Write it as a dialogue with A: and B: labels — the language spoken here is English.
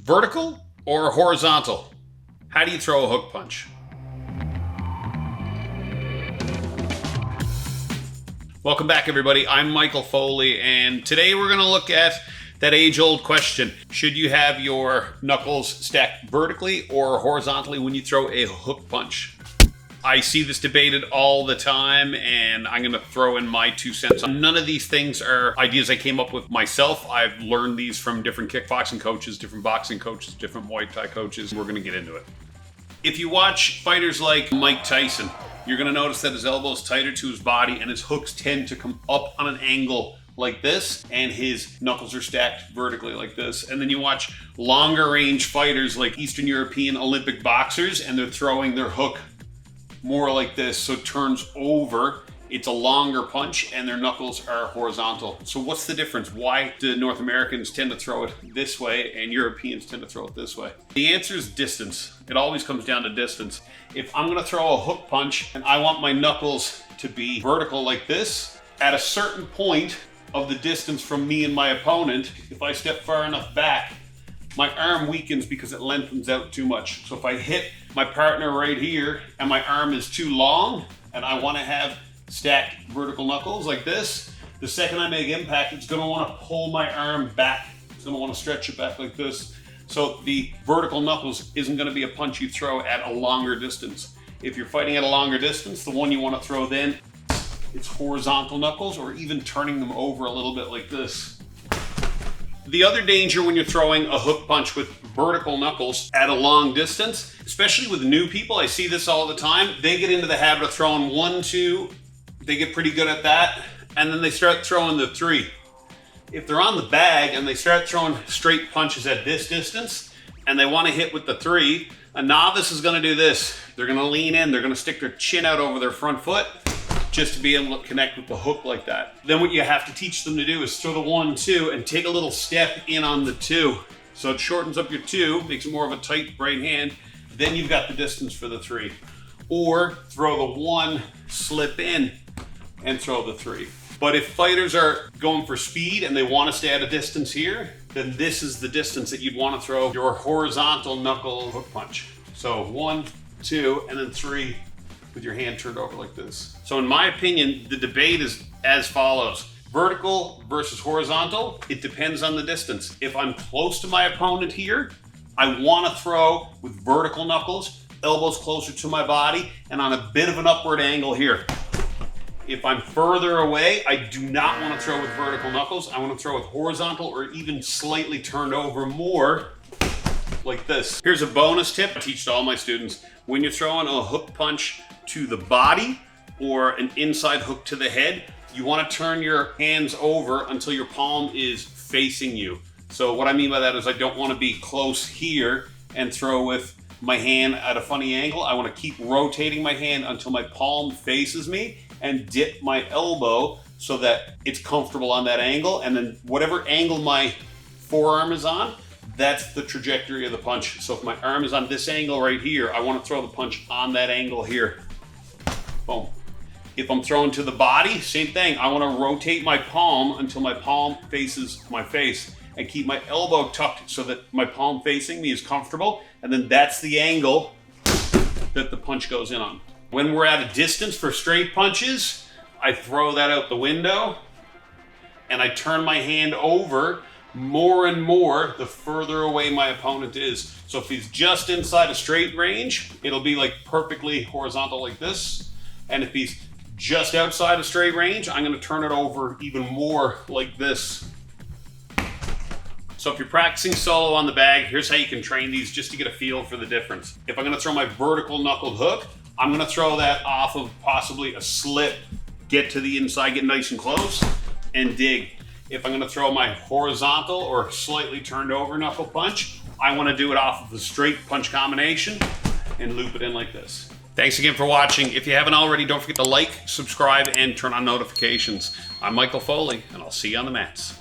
A: Vertical or horizontal? How do you throw a hook punch? Welcome back, everybody. I'm Michael Foley, and today we're going to look at that age-old question. Should you have your knuckles stacked vertically or horizontally when you throw a hook punch? I see this debated all the time, and I'm going to throw in my 2 cents. None of these things are ideas I came up with myself. I've learned these from different kickboxing coaches, different boxing coaches, different Muay Thai coaches. We're going to get into it. If you watch fighters like Mike Tyson, you're going to notice that his elbow is tighter to his body and his hooks tend to come up on an angle like this, and his knuckles are stacked vertically like this. And then you watch longer range fighters like Eastern European Olympic boxers, and they're throwing their hook more like this, so it turns over. It's a longer punch and their knuckles are horizontal. So what's the difference? Why do North Americans tend to throw it this way and Europeans tend to throw it this way? The answer is distance. It always comes down to distance. If I'm gonna throw a hook punch and I want my knuckles to be vertical like this, at a certain point of the distance from me and my opponent, if I step far enough back, my arm weakens because it lengthens out too much. So if I hit my partner right here and my arm is too long and I want to have stacked vertical knuckles like this, the second I make impact, it's going to want to pull my arm back. It's going to want to stretch it back like this. So the vertical knuckles isn't going to be a punch you throw at a longer distance. If you're fighting at a longer distance, the one you want to throw then, it's horizontal knuckles, or even turning them over a little bit like this. The other danger when you're throwing a hook punch with vertical knuckles at a long distance, especially with new people, I see this all the time, they get into the habit of throwing 1, 2, they get pretty good at that, and then they start throwing the 3. If they're on the bag and they start throwing straight punches at this distance, and they want to hit with the 3, a novice is going to do this. They're going to lean in, they're going to stick their chin out over their front foot, just to be able to connect with the hook like that. Then what you have to teach them to do is throw the 1, 2 and take a little step in on the 2. So it shortens up your 2, makes it more of a tight right hand. Then you've got the distance for the 3. Or throw the 1, slip in and throw the 3. But if fighters are going for speed and they want to stay at a distance here, then this is the distance that you'd want to throw your horizontal knuckle hook punch. So 1, 2, and then 3. With your hand turned over like this. So in my opinion, the debate is as follows. Vertical versus horizontal, it depends on the distance. If I'm close to my opponent here, I want to throw with vertical knuckles, elbows closer to my body, and on a bit of an upward angle here. If I'm further away, I do not want to throw with vertical knuckles. I want to throw with horizontal or even slightly turned over more like this. Here's a bonus tip I teach to all my students. When you're throwing a hook punch to the body or an inside hook to the head, you want to turn your hands over until your palm is facing you. So what I mean by that is I don't want to be close here and throw with my hand at a funny angle. I want to keep rotating my hand until my palm faces me and dip my elbow so that it's comfortable on that angle. And then whatever angle my forearm is on, that's the trajectory of the punch. So if my arm is on this angle right here, I want to throw the punch on that angle here. Boom. If I'm throwing to the body, same thing. I want to rotate my palm until my palm faces my face and keep my elbow tucked so that my palm facing me is comfortable. And then that's the angle that the punch goes in on. When we're at a distance for straight punches, I throw that out the window and I turn my hand over more and more the further away my opponent is. So if he's just inside a straight range, it'll be like perfectly horizontal like this. And if he's just outside a straight range, I'm going to turn it over even more like this. So if you're practicing solo on the bag, here's how you can train these just to get a feel for the difference. If I'm going to throw my vertical knuckled hook, I'm going to throw that off of possibly a slip, get to the inside, get nice and close, and dig. If I'm going to throw my horizontal or slightly turned over knuckle punch, I want to do it off of the straight punch combination and loop it in like this. Thanks again for watching. If you haven't already, don't forget to like, subscribe, and turn on notifications. I'm Michael Foley, and I'll see you on the mats.